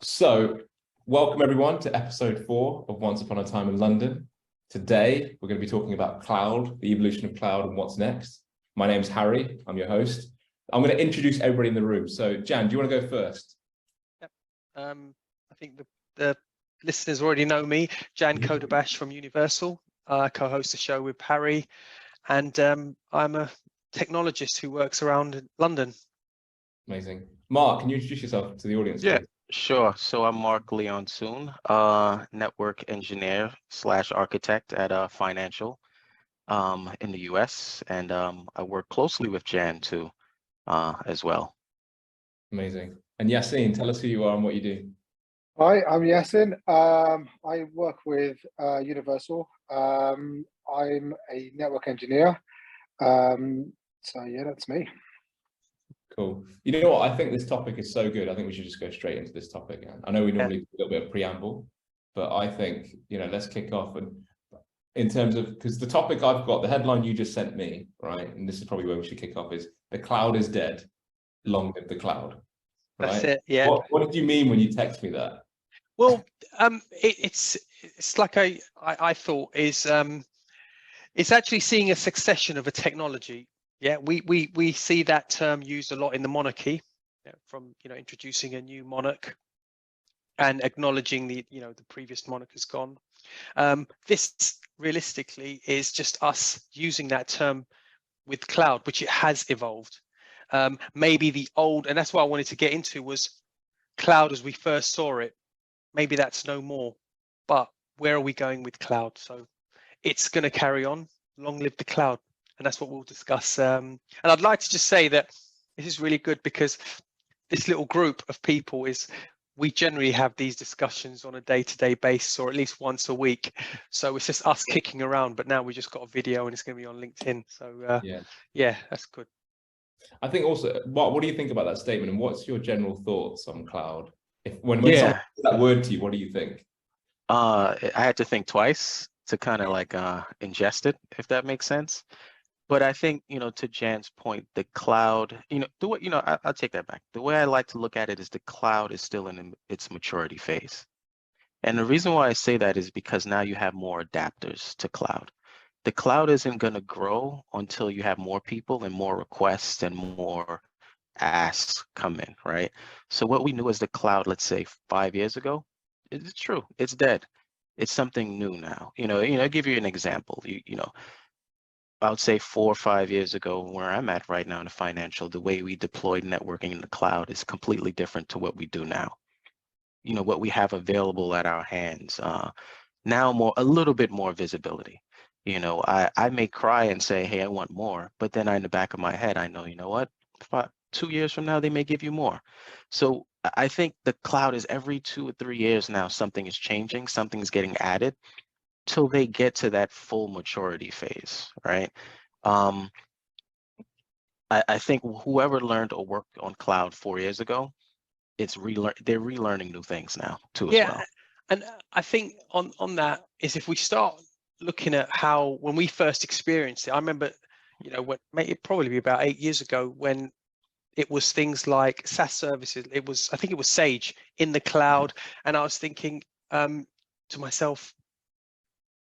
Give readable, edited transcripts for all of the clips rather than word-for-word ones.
So, welcome everyone to episode 4 of Once Upon a Time in London. Today, we're going to be talking about cloud, the evolution of cloud and what's next. My name's Harry, I'm your host. I'm going to introduce everybody in the room. So, Jan, do you want to go first? Yep. I think the listeners already know me, Jan Kodabash from Universal. I co-host the show with Harry, and I'm a technologist who works around London. Amazing. Mark, can you introduce yourself to the audience, Yeah, please? sure. So I'm Mark Leonsoon, network engineer / architect at Financial in the US, and I work closely with Jan too as well. Amazing. And Yassine, tell us who you are and what you do. Hi, I'm Yasin. I work with Universal. I'm a network engineer. So yeah, that's me. Cool. You know what? I think this topic is so good. I think we should just go straight into this topic. I know we normally do a little bit of preamble, but I think, let's kick off. And in terms of, because the topic I've got, the headline you just sent me, right? And this is probably where we should kick off is "The cloud is dead. Long live the cloud." Right? That's it. Yeah. What did you mean when you text me that? Well, it's like I thought is it's actually seeing a succession of a technology. Yeah, we see that term used a lot in the monarchy, from introducing a new monarch and acknowledging the previous monarch has gone. This realistically is just us using that term with cloud, which it has evolved. Maybe the old, and that's what I wanted to get into, was cloud as we first saw it. Maybe that's no more, but where are we going with cloud? So it's going to carry on. Long live the cloud. And that's what we'll discuss. And I'd like to just say that this is really good because this little group of people we generally have these discussions on a day-to-day basis, or at least once a week. So it's just us kicking around, but now we just got a video and it's going to be on LinkedIn. So yeah, that's good. I think also, what do you think about that statement, and what's your general thoughts on cloud? When someone says that word to you, what do you think? I had to think twice to kind of like ingest it, if that makes sense. But I think, to Jan's point, the cloud, I'll take that back. The way I like to look at it is the cloud is still in its maturity phase. And the reason why I say that is because now you have more adapters to cloud. The cloud isn't going to grow until you have more people and more requests and more asks come in, right? So what we knew as the cloud, let's say 5 years ago, it's true, it's dead. It's something new now. I'll give you an example. I would say 4 or 5 years ago, where I'm at right now in the financial, the way we deployed networking in the cloud is completely different to what we do now. What we have available at our hands now, a little bit more visibility. I may cry and say, hey, I want more, but then in the back of my head, I know, 2 years from now, they may give you more. So I think the cloud is every 2 or 3 years now, something is changing, something's getting added till they get to that full maturity phase, right? I think whoever learned or worked on cloud 4 years ago, they're relearning new things now too as well. And I think on that is, if we start looking at how, when we first experienced it, I remember, when it probably be about 8 years ago, when it was things like SaaS services. I think it was Sage in the cloud, and I was thinking to myself,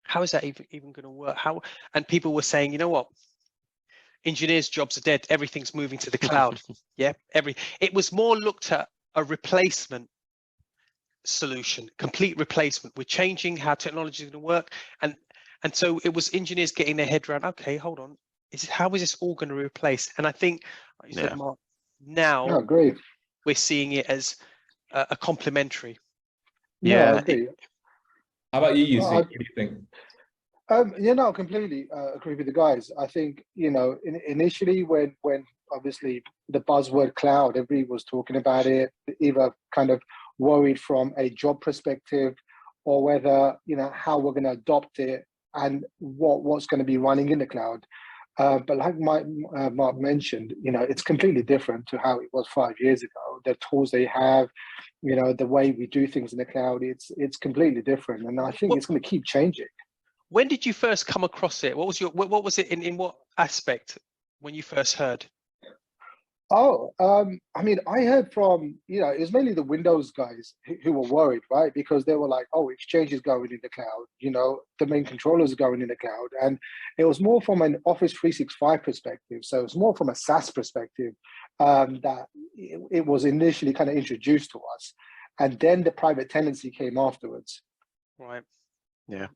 how is that even going to work? And people were saying, you know what? Engineers' jobs are dead. Everything's moving to the cloud. It was more looked at a replacement solution, complete replacement. We're changing how technology is going to work, and so it was engineers getting their head around. Okay, hold on. How is this all going to replace? And I think, like you said, Mark, now we're seeing it as a complementary. Yeah, I agree. How about you, Yassine? What do you think? I completely agree with the guys. I think, initially when obviously the buzzword cloud, everybody was talking about it, either kind of worried from a job perspective, or whether, how we're going to adopt it and what's going to be running in the cloud. But like Mark mentioned, it's completely different to how it was 5 years ago. The tools they have, the way we do things in the cloud, it's completely different. And I think it's going to keep changing. When did you first come across it? What was it in what aspect when you first heard? Oh, I mean, I heard from, it was mainly the Windows guys who were worried, right? Because they were like, oh, Exchange is going in the cloud, the main controllers are going in the cloud. And it was more from an Office 365 perspective. So it's more from a SaaS perspective that it was initially kind of introduced to us. And then the private tenancy came afterwards. Right. Yeah.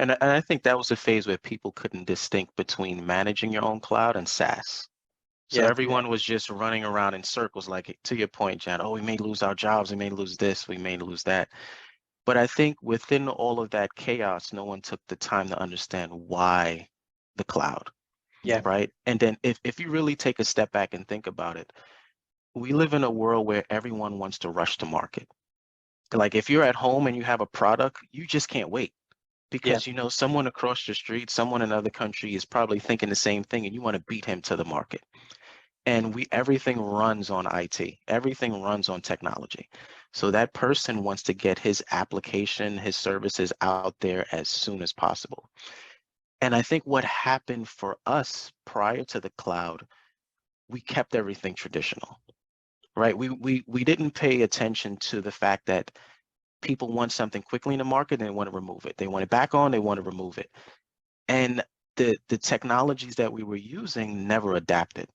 And I think that was a phase where people couldn't distinct between managing your own cloud and SaaS. So everyone was just running around in circles, like to your point, Jan, oh, we may lose our jobs, we may lose this, we may lose that. But I think within all of that chaos, no one took the time to understand why the cloud. Yeah. Right. And then if you really take a step back and think about it, we live in a world where everyone wants to rush to market. Like if you're at home and you have a product, you just can't wait. Because someone across the street, someone in another country is probably thinking the same thing, and you want to beat him to the market. And everything runs on IT, everything runs on technology. So that person wants to get his application, his services out there as soon as possible. And I think what happened for us prior to the cloud, we kept everything traditional, right? We didn't pay attention to the fact that people want something quickly in the market and they want to remove it. They want it back on, they want to remove it. And the technologies that we were using never adapted,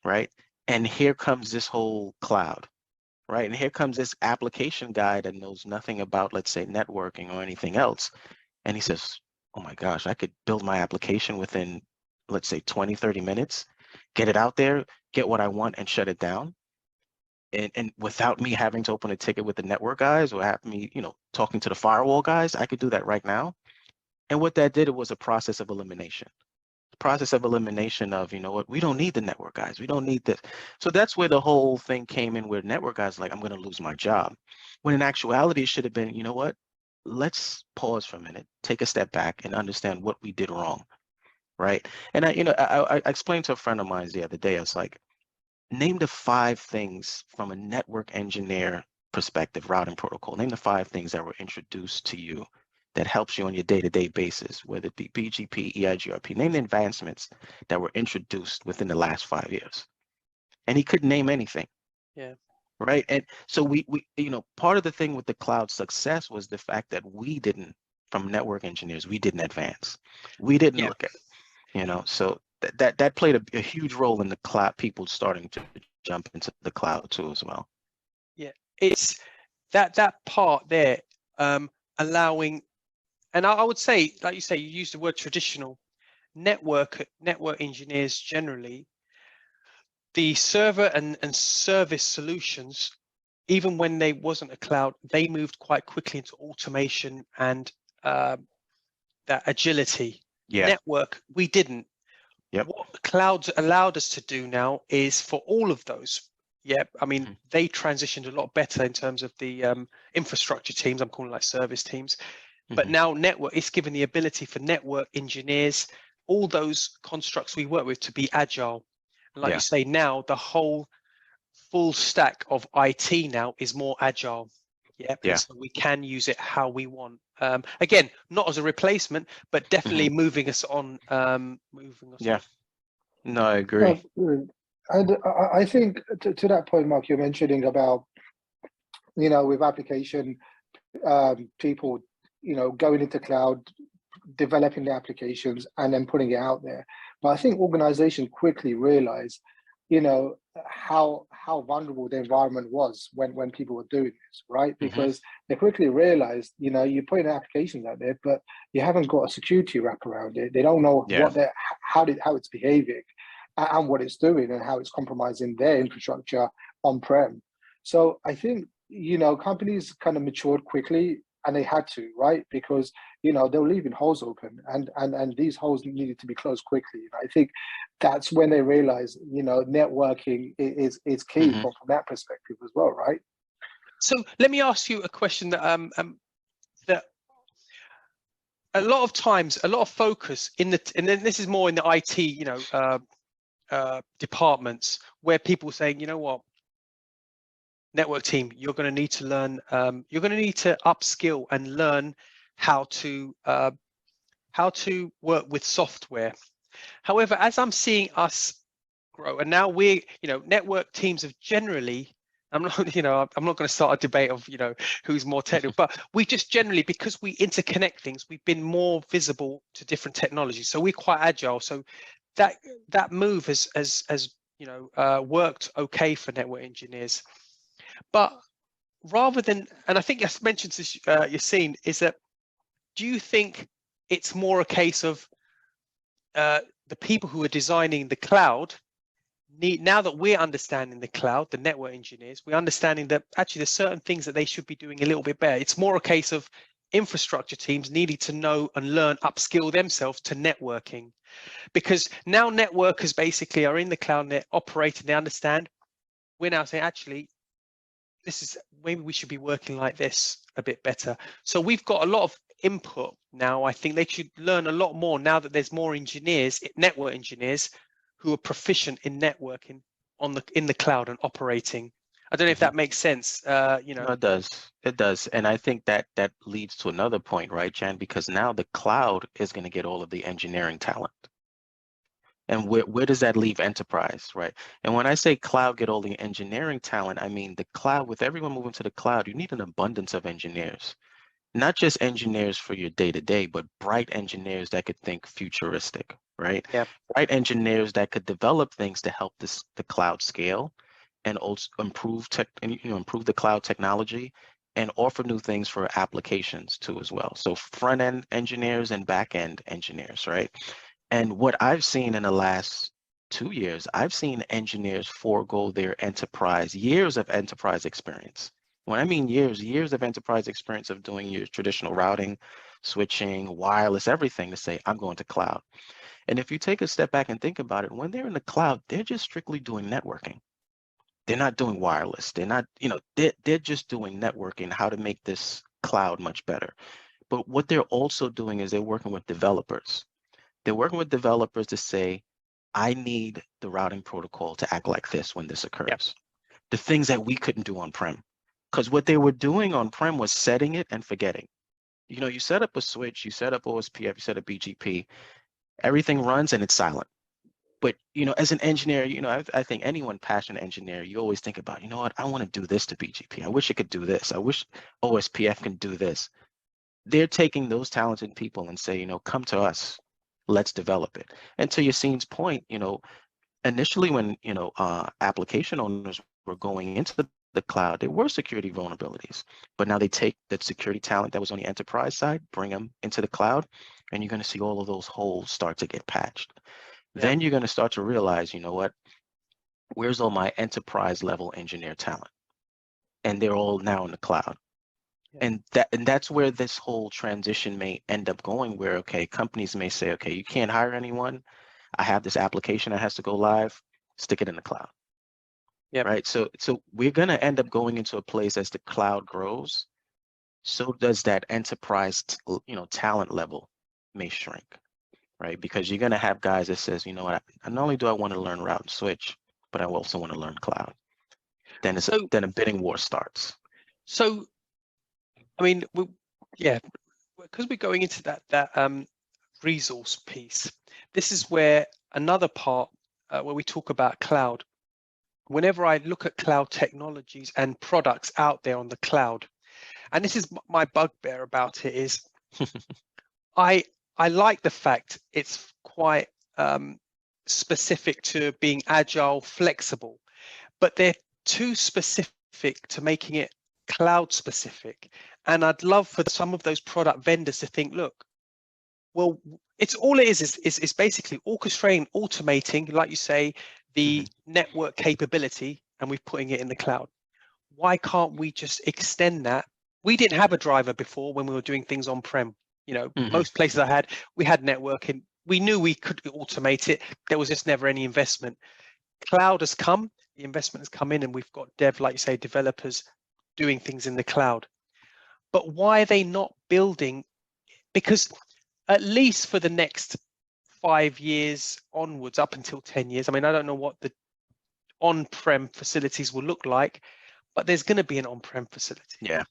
right? And here comes this whole cloud, right? And here comes this application guy that knows nothing about, let's say, networking or anything else. And he says, oh my gosh, I could build my application within, let's say, 20, 30 minutes, get it out there, get what I want and shut it down. And without me having to open a ticket with the network guys or have me, talking to the firewall guys, I could do that right now. And what that did, it was a process of elimination. Process of elimination of, you know what, we don't need the network guys. We don't need this. So that's where the whole thing came in, where network guys like, I'm going to lose my job. When in actuality, it should have been, you know what, let's pause for a minute, take a step back and understand what we did wrong, right? And I explained to a friend of mine the other day, I was like, name the 5 things from a network engineer perspective, routing protocol. Name the 5 things that were introduced to you that helps you on your day-to-day basis, whether it be BGP, EIGRP. Name the advancements that were introduced within the last 5 years. And he couldn't name anything. Yeah. Right. And so we part of the thing with the cloud success was the fact that we didn't, from network engineers, we didn't advance. We didn't look at it, so that played a huge role in the cloud, people starting to jump into the cloud too as well. Yeah, it's that part there, allowing, and I would say, like you say, you use the word traditional, network engineers generally, the server and service solutions, even when they wasn't a cloud, they moved quite quickly into automation and that agility. Yeah. Network, we didn't. Yep. What the clouds allowed us to do now is for all of those. Yeah, I mean, they transitioned a lot better in terms of the infrastructure teams. I'm calling like service teams. But now network, it's given the ability for network engineers, all those constructs we work with, to be agile. And like you say, now the whole full stack of IT now is more agile. Yeah. So we can use it how we want. Again, not as a replacement, but definitely moving us on. Moving us on. No, I agree. And I think to that point, Mark, you're mentioning about, with application people, going into cloud, developing the applications and then putting it out there. But I think organizations quickly realize, how vulnerable the environment was when people were doing this, right? Because they quickly realized, you're putting applications out there, but you haven't got a security wrap around it. They don't know how it's behaving and what it's doing and how it's compromising their infrastructure on-prem. So I think, companies kind of matured quickly, and they had to, right? Because, they were leaving holes open and these holes needed to be closed quickly. And I think that's when they realized, networking is key from that perspective as well, right? So let me ask you a question that that a lot of times, a lot of focus and then this is more in the IT, departments, where people saying, you know what, network team, you're going to need to learn, you're going to need to upskill and learn how to work with software. However, as I'm seeing us grow. And now we're, network teams have generally, I'm not going to start a debate of, who's more technical, but we just generally, because we interconnect things, we've been more visible to different technologies. So we're quite agile. So that move has worked okay for network engineers. But rather than, and I think you mentioned this, Yassine, is that, do you think it's more a case of the people who are designing the cloud now that we're understanding the cloud, the network engineers, we're understanding that actually there's certain things that they should be doing a little bit better. It's more a case of infrastructure teams needing to know and learn, upskill themselves to networking, because now networkers basically are in the cloud, and they're operating, they understand. We're now saying, actually, this is, maybe we should be working like this a bit better. So we've got a lot of input now. I think they should learn a lot more now that there's more engineers, network engineers, who are proficient in networking in the cloud and operating. I don't know if that makes sense. No, it does. It does. And I think that leads to another point, right, Jan? Because now the cloud is going to get all of the engineering talent. And where does that leave enterprise, right? And when I say cloud get all the engineering talent, I mean the cloud, with everyone moving to the cloud, you need an abundance of engineers. Not just engineers for your day-to-day, but bright engineers that could think futuristic, right? Yeah. Bright engineers that could develop things to help the cloud scale, and also improve the cloud technology, and offer new things for applications too as well. So front-end engineers and back-end engineers, right? And what I've seen in the last 2 years, I've seen engineers forego their years of enterprise experience. When I mean years of enterprise experience of doing your traditional routing, switching, wireless, everything, to say, I'm going to cloud. And if you take a step back and think about it, when they're in the cloud, they're just strictly doing networking. They're not doing wireless. They're not, they're just doing networking, how to make this cloud much better. But what they're also doing is they're working with developers. They're working with developers to say, I need the routing protocol to act like this when this occurs. Yep. The things that we couldn't do on-prem. Because what they were doing on-prem was setting it and forgetting. You set up a switch, you set up OSPF, you set up BGP, everything runs and it's silent. But, as an engineer, I think anyone passionate engineer, you always think about, what, I want to do this to BGP. I wish it could do this. I wish OSPF can do this. They're taking those talented people and say, come to us, let's develop it. And to Yassine's point, initially when, application owners were going into the cloud, there were security vulnerabilities, but now they take that security talent that was on the enterprise side, bring them into the cloud, and you're going to see all of those holes start to get patched. Yeah. Then you're going to start to realize, what, where's all my enterprise level engineer talent? And they're all now in the cloud. Yeah. And that's where this whole transition may end up going, where, okay, companies may say, okay, you can't hire anyone. I have this application that has to go live, stick it in the cloud. Yeah. Right. So we're going to end up going into a place as the cloud grows. So does that enterprise, talent level may shrink, right? Because you're going to have guys that says, what, not only do I want to learn route and switch, but I also want to learn cloud. Then a bidding war starts. So, I mean, because we're going into that resource piece. This is where another part where we talk about cloud. Whenever I look at cloud technologies and products out there on the cloud, and this is my bugbear about it, is I like the fact it's quite specific to being agile, flexible, but they're too specific to making it cloud specific. And I'd love for some of those product vendors to think, look, well, it's all it is basically orchestrating, automating, like you say, the network capability, and we're putting it in the cloud. Why can't we just extend that? We didn't have a driver before when we were doing things on-prem. Most places we had networking. We knew we could automate it. There was just never any investment. Cloud has come, the investment has come in, and we've got like you say, developers doing things in the cloud. But why are they not building? Because at least for the next 5 years onwards, up until 10 years, I mean, I don't know what the on-prem facilities will look like, but there's going to be an on-prem facility. Yeah,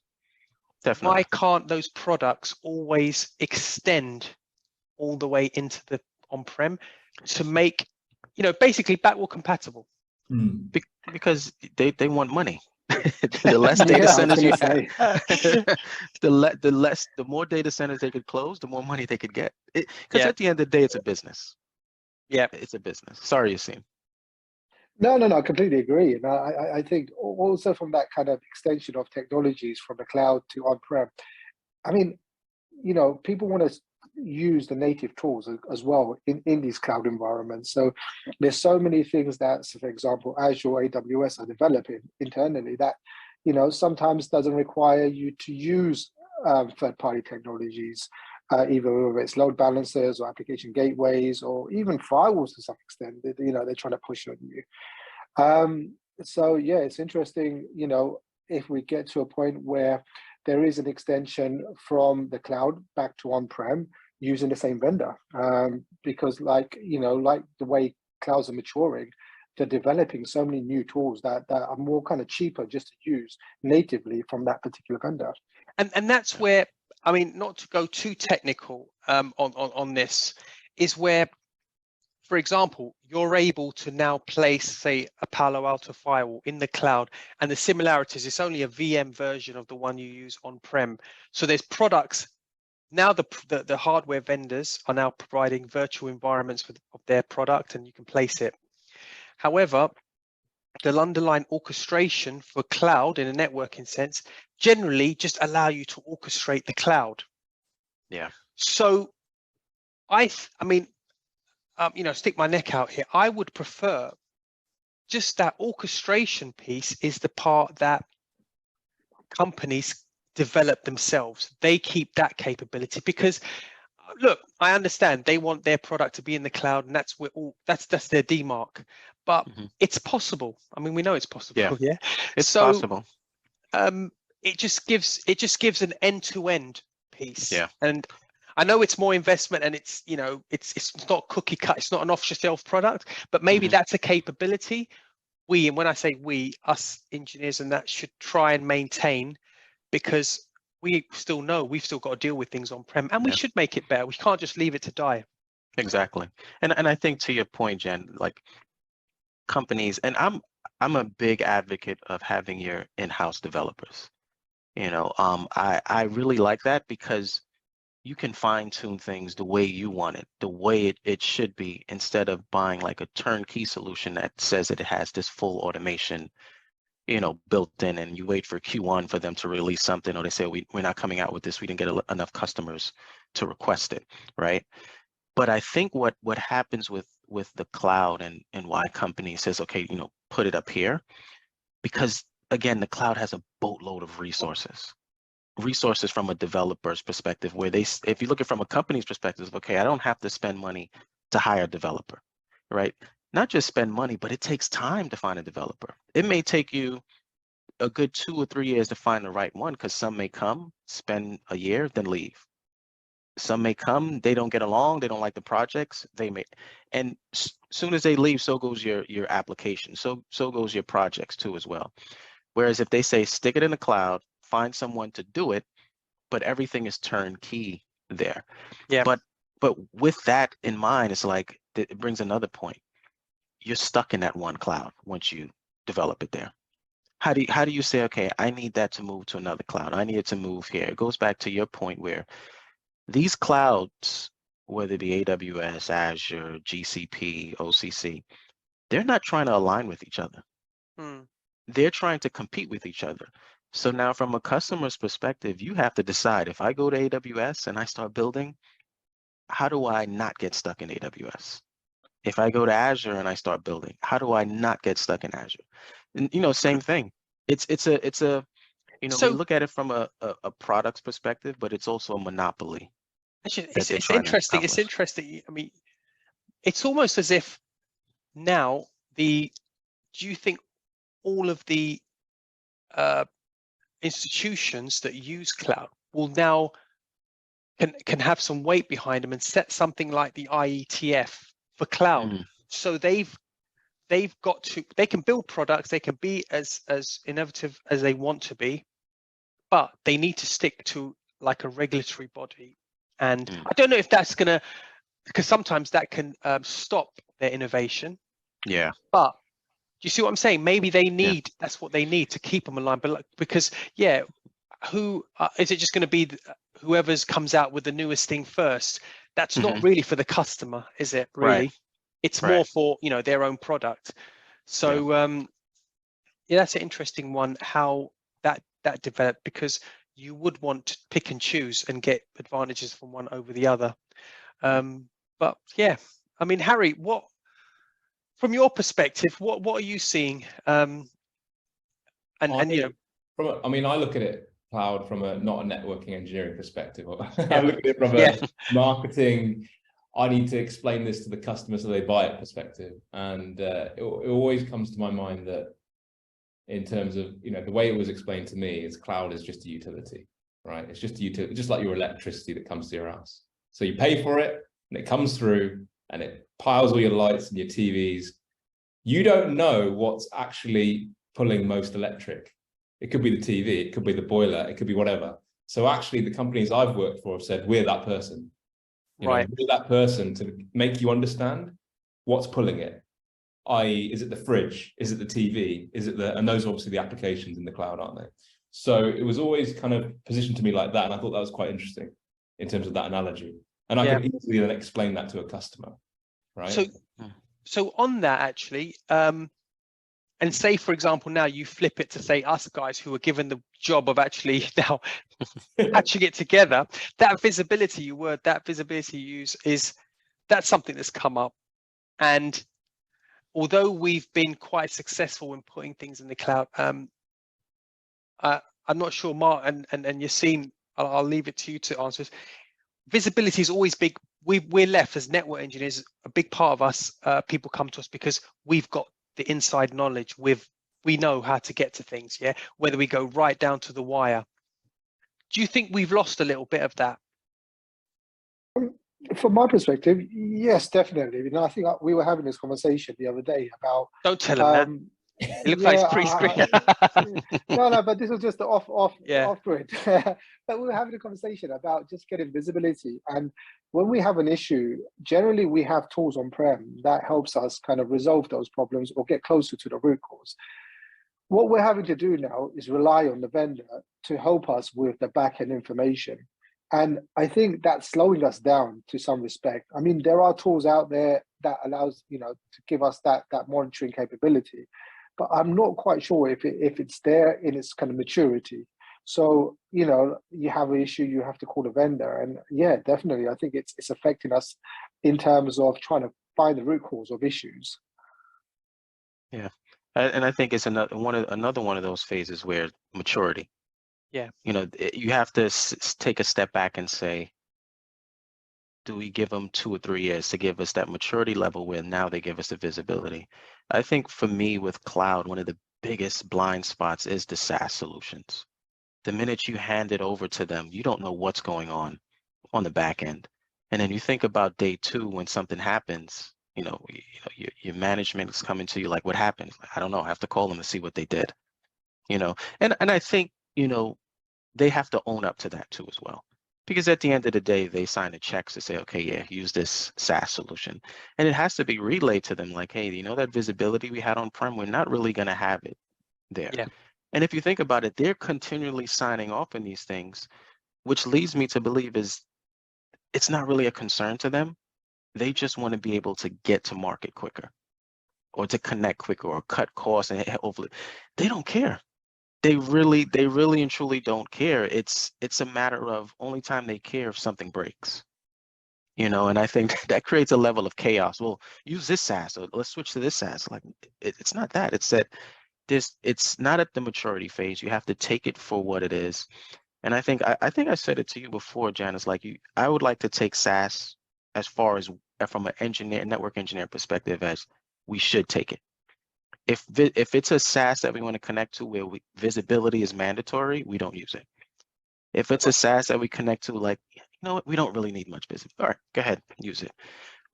definitely. Why can't those products always extend all the way into the on-prem to make, basically backward compatible. Because they want money. The less data centers you have, the more data centers they could close, the more money they could get. Because at the end of the day, it's a business. Yeah, it's a business. Sorry, Yassine. No, I completely agree. And I think also from that kind of extension of technologies from the cloud to on-prem, I mean, people want to use the native tools as well in these cloud environments. So there's so many things that, so for example, Azure, AWS are developing internally that, sometimes doesn't require you to use third-party technologies, either whether it's load balancers or application gateways or even firewalls to some extent. They're trying to push on you. So yeah, it's interesting. If we get to a point where there is an extension from the cloud back to on-prem using the same vendor, because like the way clouds are maturing, they're developing so many new tools that are more kind of cheaper just to use natively from that particular vendor. And that's where, I mean, not to go too technical on this, is where, for example, you're able to now place, say, a Palo Alto firewall in the cloud, and the similarities, it's only a VM version of the one you use on-prem. So there's products, now the hardware vendors are now providing virtual environments of their product, and you can place it. However, the underlying orchestration for cloud in a networking sense generally just allow you to orchestrate the cloud. Yeah. So I mean, stick my neck out here. I would prefer just that orchestration piece is the part that companies develop themselves. They keep that capability because, look, I understand they want their product to be in the cloud, and that's their demarc. But it's possible. I mean, we know it's possible. Yeah, it's possible. It just gives an end-to-end piece. Yeah. And I know it's more investment, and it's not cookie cut. It's not an off-the-shelf product, but maybe that's a capability and when I say we, us engineers and that should try and maintain, because we still know we've still got to deal with things on-prem, and we should make it better. We can't just leave it to die. Exactly. And I think to your point, Jen, like companies, and I'm a big advocate of having your in-house developers. I really like that because you can fine-tune things the way you want it, the way it should be, instead of buying like a turnkey solution that says that it has this full automation, built in, and you wait for Q1 for them to release something, or they say we're not coming out with this, we didn't get enough customers to request it, right? But I think what happens with the cloud and why companies says, okay, put it up here, because again, the cloud has a boatload of resources from a developer's perspective, where if you look at it from a company's perspective, okay, I don't have to spend money to hire a developer, right? Not just spend money, but it takes time to find a developer. It may take you a good 2 or 3 years to find the right one, because some may come, spend a year, then leave. Some may come, they don't get along, they don't like the projects, and soon as they leave, so goes your application, so goes your projects too as well. Whereas if they say stick it in the cloud, find someone to do it, but everything is turnkey there. Yeah. But with that in mind, it's like it brings another point. You're stuck in that one cloud once you develop it there. How do you say, okay, I need that to move to another cloud, I need it to move here? It goes back to your point where these clouds, whether it be AWS, Azure, GCP, OCC, they're not trying to align with each other. They're trying to compete with each other. So now from a customer's perspective, you have to decide, if I go to AWS and I start building, how do I not get stuck in AWS? If I go to Azure and I start building, how do I not get stuck in Azure? And same thing. It's a we look at it from a product's perspective, but it's also a monopoly. Actually, it's interesting. It's interesting. I mean, it's almost as if now do you think all of the institutions that use cloud will now can have some weight behind them and set something like the IETF for cloud? So they can build products, they can be as innovative as they want to be, but they need to stick to like a regulatory body. And I don't know if that's because sometimes that can stop their innovation. Yeah. But do you see what I'm saying? Maybe they need, that's what they need to keep them aligned. But because, yeah, who is it just going to be whoever's comes out with the newest thing first? That's not really for the customer, is it really? Right. It's more for, you know, their own product. So yeah, that's an interesting one, how that developed, because you would want to pick and choose and get advantages from one over the other. But yeah, I mean, Harry, what, from your perspective, what are you seeing? And you know, I mean, I look at it cloud from a not a networking engineering perspective. I look at it from a marketing, I need to explain this to the customer so they buy it perspective. And it always comes to my mind that in terms of, you know, the way it was explained to me is cloud is just a utility, right? It's just a utility, just like your electricity that comes to your house. So you pay for it and it comes through and it piles all your lights and your TVs. You don't know what's actually pulling most electric. It could be the TV, it could be the boiler, it could be whatever. So actually the companies I've worked for have said, we're that person. You know, we're that person to make you understand what's pulling it. I.e., is it the fridge? Is it the TV? Is it the, and those are obviously the applications in the cloud, aren't they? So it was always kind of positioned to me like that. And I thought that was quite interesting in terms of that analogy. And I could easily then explain that to a customer, right? So on that actually, and say, for example, now you flip it to say us guys who are given the job of actually now patching it together, that visibility you use is, that's something that's come up. And although we've been quite successful in putting things in the cloud, I'm not sure, Mark and Yassine, I'll leave it to you to answer this. Visibility is always big. We're left as network engineers, a big part of us, people come to us because we've got the inside knowledge, we know how to get to things, whether we go right down to the wire. Do you think we've lost a little bit of that? From my perspective, yes, definitely. You know, I think we were having this conversation the other day about. Don't tell him that. It looks like it's pre-screen. No, but this was just the off grid. But we were having a conversation about just getting visibility. And when we have an issue, generally we have tools on-prem that helps us kind of resolve those problems or get closer to the root cause. What we're having to do now is rely on the vendor to help us with the back-end information. And I think that's slowing us down to some respect. I mean, there are tools out there that allows, you know, to give us that monitoring capability, but I'm not quite sure if it's there in its kind of maturity. So, you know, you have an issue, you have to call a vendor. And yeah, definitely, I think it's affecting us in terms of trying to find the root cause of issues. Yeah, and I think it's another one of those phases where maturity. Yeah, you know, you have to take a step back and say, do we give them 2 or 3 years to give us that maturity level where now they give us the visibility? I think for me with cloud, one of the biggest blind spots is the SaaS solutions. The minute you hand it over to them, you don't know what's going on the back end. And then you think about day 2 when something happens, your management is coming to you like, what happened? I don't know. I have to call them to see what they did. And I think, they have to own up to that too as well. Because at the end of the day, they sign the checks to say, okay, yeah, use this SaaS solution. And it has to be relayed to them like, hey, that visibility we had on-prem, we're not really going to have it there. Yeah. And if you think about it, they're continually signing off on these things, which leads me to believe is it's not really a concern to them. They just want to be able to get to market quicker or to connect quicker or cut costs. And hopefully they don't care. They really and truly don't care. It's a matter of only time they care if something breaks, and I think that creates a level of chaos. Well, use this SaaS, or let's switch to this SaaS. Like it's not that. It's that it's not at the maturity phase. You have to take it for what it is. And I think I said it to you before, Janice, like I would like to take SaaS as far as from an network engineer perspective as we should take it. If it's a SaaS that we want to connect to where visibility is mandatory, we don't use it. If it's a SaaS that we connect to, like, we don't really need much visibility. All right, go ahead, use it.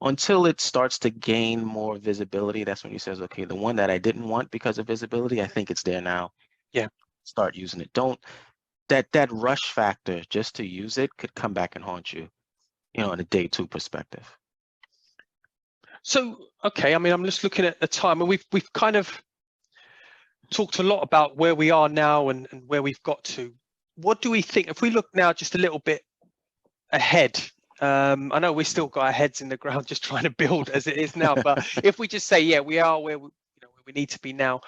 Until it starts to gain more visibility, that's when he says, okay, the one that I didn't want because of visibility, I think it's there now. Yeah. Start using it. Don't, that rush factor just to use it could come back and haunt you, in a day 2 perspective. So, okay, I mean, I'm just looking at the time, and we've kind of talked a lot about where we are now and where we've got to. What do we think, if we look now just a little bit ahead? I know we've still got our heads in the ground just trying to build as it is now, but if we just say, yeah, we are where we, where we need to be now,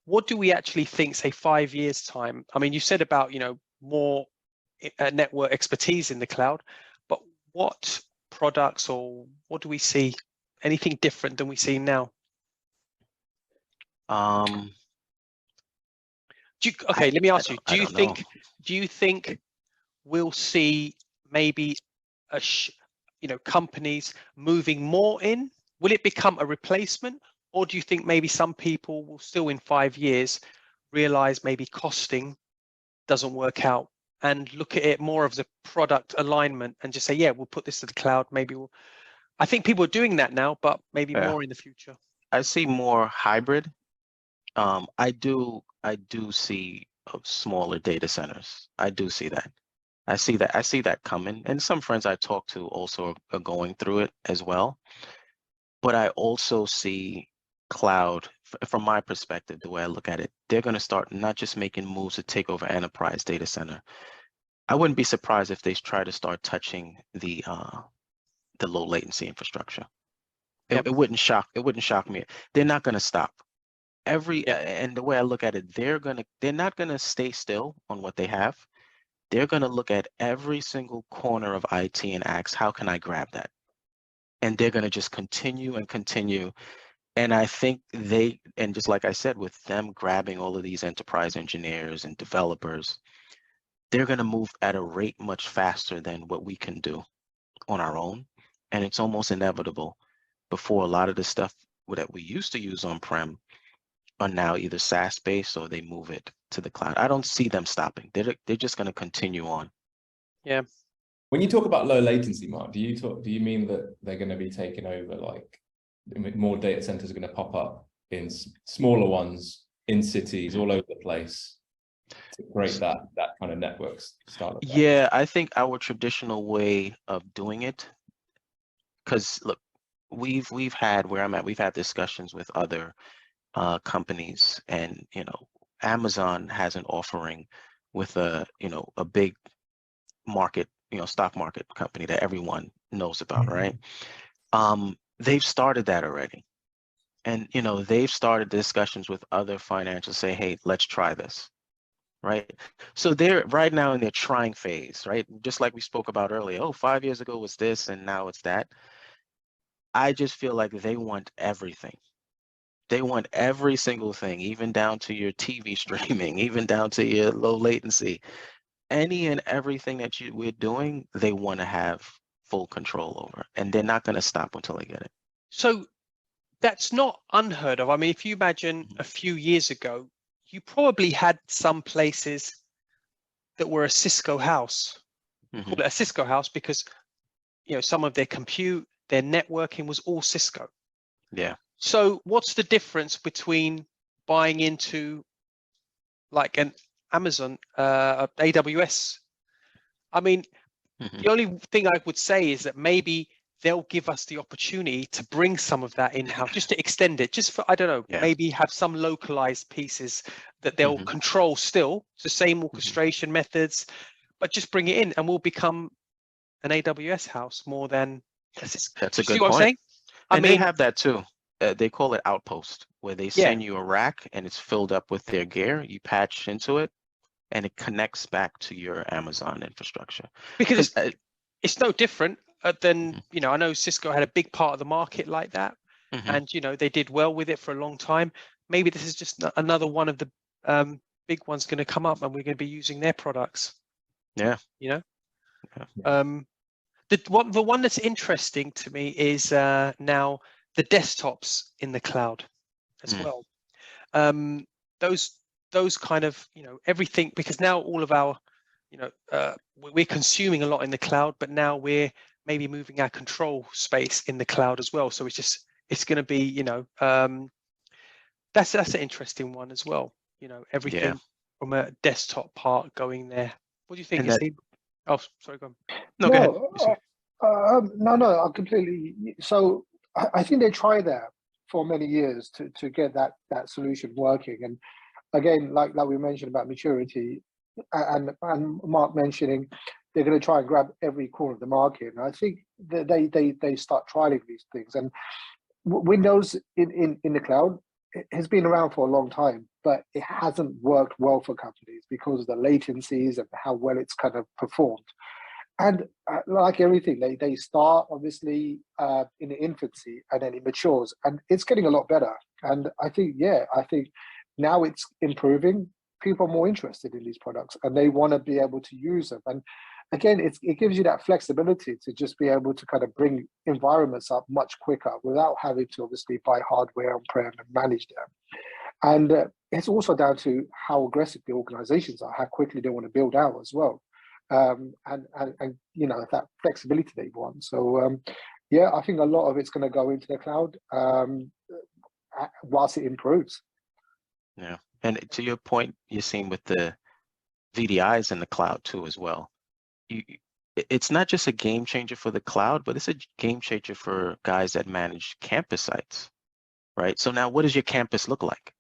what do we actually think, say 5 years time? I mean, you said about, more network expertise in the cloud, but what products or what do we see? Anything different than we see now? Okay, let me ask you. Do you think we'll see maybe companies moving more in? Will it become a replacement, or do you think maybe some people will still in 5 years realize maybe costing doesn't work out and look at it more of the product alignment and just say, yeah, we'll put this to the cloud. Maybe I think people are doing that now, but maybe more in the future. I see more hybrid. I do see smaller data centers. I do see that. I see that coming. And some friends I talk to also are going through it as well. But I also see cloud, from my perspective, the way I look at it, they're going to start not just making moves to take over enterprise data center. I wouldn't be surprised if they try to start touching the low latency infrastructure. Yep. It wouldn't shock me. They're not going to stop. And the way I look at it, they're not going to stay still on what they have. They're going to look at every single corner of IT and ask, how can I grab that? And they're going to just continue and continue. And I think and just like I said, with them grabbing all of these enterprise engineers and developers, they're going to move at a rate much faster than what we can do on our own. And it's almost inevitable before a lot of the stuff that we used to use on-prem are now either SaaS-based or they move it to the cloud. I don't see them stopping. They're just going to continue on. Yeah. When you talk about low latency, Mark, do you mean that they're going to be taking over, like more data centers are going to pop up in smaller ones in cities all over the place to create that kind of networks style? Yeah, I think our traditional way of doing it, because look, we've had where I'm at, we've had discussions with other companies, and Amazon has an offering with a big market, stock market company that everyone knows about, right? They've started that already, and they've started discussions with other financials, say, hey, let's try this, right? So they're right now in their trying phase, right? Just like we spoke about earlier. Oh, 5 years ago was this, and now it's that. I just feel like they want everything. They want every single thing, even down to your TV streaming, even down to your low latency. Any and everything that we're doing, they want to have full control over, and they're not going to stop until they get it. So that's not unheard of. I mean, if you imagine a few years ago, you probably had some places that were a Cisco house. Call it a Cisco house because some of their compute, their networking was all Cisco. Yeah. So what's the difference between buying into like an Amazon, AWS? I mean, the only thing I would say is that maybe they'll give us the opportunity to bring some of that in-house, just to extend it, just for, I don't know, maybe have some localized pieces that they'll control still. It's the same orchestration methods, but just bring it in and we'll become an AWS house more than a Cisco. That's a good See what point. I'm saying? And they have that too. They call it Outpost, where they send you a rack and it's filled up with their gear. You patch into it and it connects back to your Amazon infrastructure. Because it's no different than, I know Cisco had a big part of the market like that. And, they did well with it for a long time. Maybe this is just another one of the big ones going to come up and we're going to be using their products. Yeah. The one that's interesting to me is now the desktops in the cloud as well. Those kind of, everything, because now all of our, we're consuming a lot in the cloud, but now we're maybe moving our control space in the cloud as well. So it's going to be, that's an interesting one as well. Everything from a desktop part going there. What do you think, Steve? Oh, sorry, go on. No, go ahead. No, I completely. So I think they tried that for many years to get that solution working. And again, like we mentioned about maturity, and Mark mentioning they're going to try and grab every corner of the market. And I think that they start trialing these things. And Windows in the cloud, it has been around for a long time, but it hasn't worked well for companies because of the latencies and how well it's kind of performed. And like everything, they start obviously in the infancy, and then it matures, and it's getting a lot better. And I think now it's improving. People are more interested in these products, and they want to be able to use them. And again, it gives you that flexibility to just be able to kind of bring environments up much quicker without having to obviously buy hardware on-prem and manage them. And it's also down to how aggressive the organizations are, how quickly they want to build out as well. And you know, that flexibility they want. So yeah, I think a lot of it's going to go into the cloud whilst it improves. Yeah, and to your point, you're seeing with the VDIs in the cloud too as well. It's not just a game changer for the cloud, but it's a game changer for guys that manage campus sites, right? So now what does your campus look like?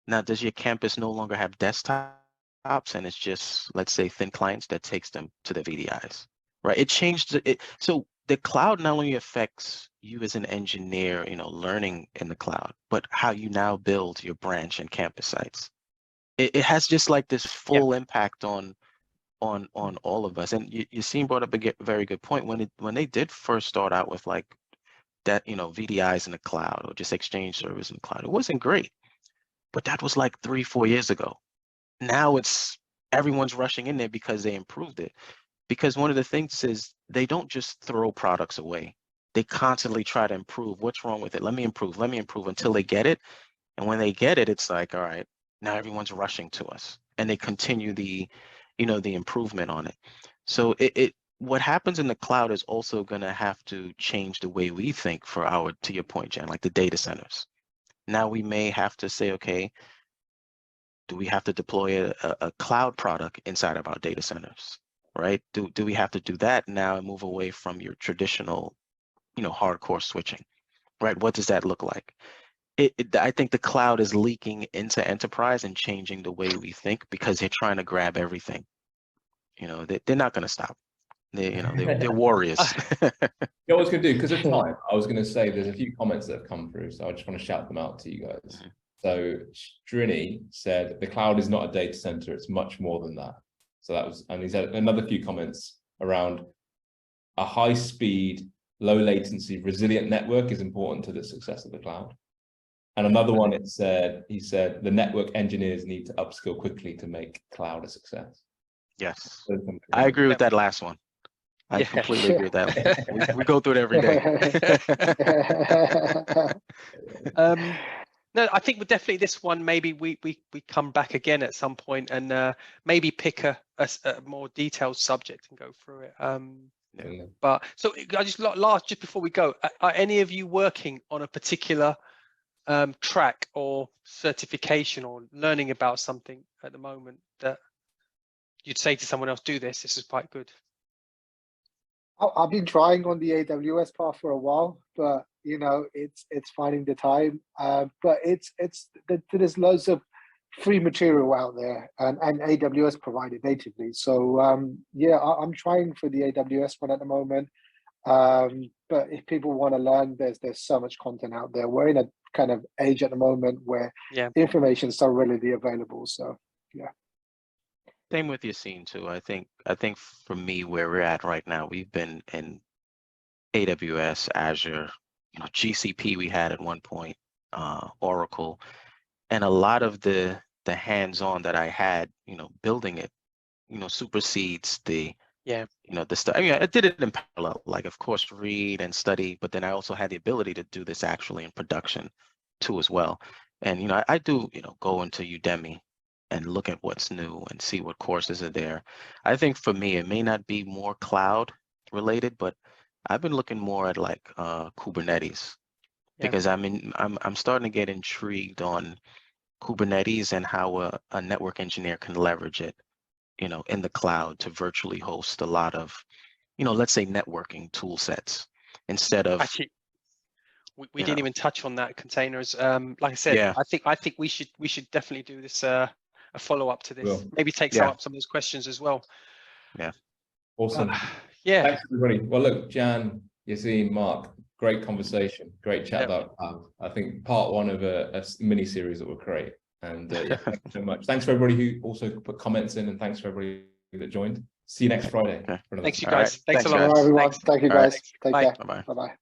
Now, does your campus no longer have desktops and it's just, let's say, thin clients that takes them to the VDIs, right? It changed it. So the cloud not only affects you as an engineer, you know, learning in the cloud, but how you now build your branch and campus sites. It has just like this full impact on all of us. And you seem brought up a very good point. When they did first start out with like that, you know, VDIs in the cloud or just Exchange service in the cloud, it wasn't great. But that was like 3-4 years ago. Now it's everyone's rushing in there because they improved it. Because one of the things is they don't just throw products away. They constantly try to improve. What's wrong with it? Let me improve until they get it. And when they get it, it's like, all right, now everyone's rushing to us. And they continue the improvement on it. So what happens in the cloud is also going to have to change the way we think for to your point, Jen, like the data centers. Now we may have to say, okay, do we have to deploy a cloud product inside of our data centers, right? Do we have to do that now and move away from your traditional, you know, hardcore switching, right? What does that look like? I think the cloud is leaking into enterprise and changing the way we think because they're trying to grab everything. You know, they're not going to stop. They're warriors. You know what I was going to do? Because of time, I was going to say there's a few comments that have come through, so I just want to shout them out to you guys. Mm-hmm. So Strini said, the cloud is not a data center, it's much more than that. So that was, and he's had another few comments around a high speed, low latency, resilient network is important to the success of the cloud. And another one, he said, the network engineers need to upskill quickly to make cloud a success. Yes, I agree with that last one. I completely agree with that. We go through it every day. No, I think definitely this one, maybe we come back again at some point and maybe pick a more detailed subject and go through it. But so I just before we go, are any of you working on a particular track or certification or learning about something at the moment that you'd say to someone else, do this is quite good? I've been trying on the AWS path for a while, but you know, it's finding the time. But there's loads of free material out there, and AWS provided natively. So yeah, I'm trying for the AWS one at the moment. But if people want to learn, there's so much content out there. We're in a kind of age at the moment where information is so readily available. So yeah. Same with Yassine too. I think for me, where we're at right now, we've been in AWS, Azure, you know, GCP we had at one point, Oracle, and a lot of the hands-on that I had, you know, building it, you know, supersedes the the stuff. I mean, I did it in parallel, like of course read and study, but then I also had the ability to do this actually in production too as well. And you know, I do, you know, go into Udemy and look at what's new and see what courses are there. I think for me, it may not be more cloud related, but I've been looking more at like Kubernetes because I'm starting to get intrigued on Kubernetes and how a network engineer can leverage it, you know, in the cloud to virtually host a lot of, you know, let's say networking tool sets instead of. Actually, we didn't even touch on that, containers. Like I said, Yeah. I think we should definitely do this a follow-up to this. Will. Maybe take some of those questions as well. Yeah. Awesome. Yeah. Thanks, everybody. Well, look, Jan, Yassine, Mark, great conversation, great chat about I think part one of a mini series that will create. And yeah, thanks so much. Thanks for everybody who also put comments in, and thanks for everybody that joined. See you next Friday. Okay. Thanks, you All right. guys. Thanks a lot. Thanks, All right, everyone. Thanks. Thank you, All right. guys. Take Bye. care. Bye-bye. Bye-bye.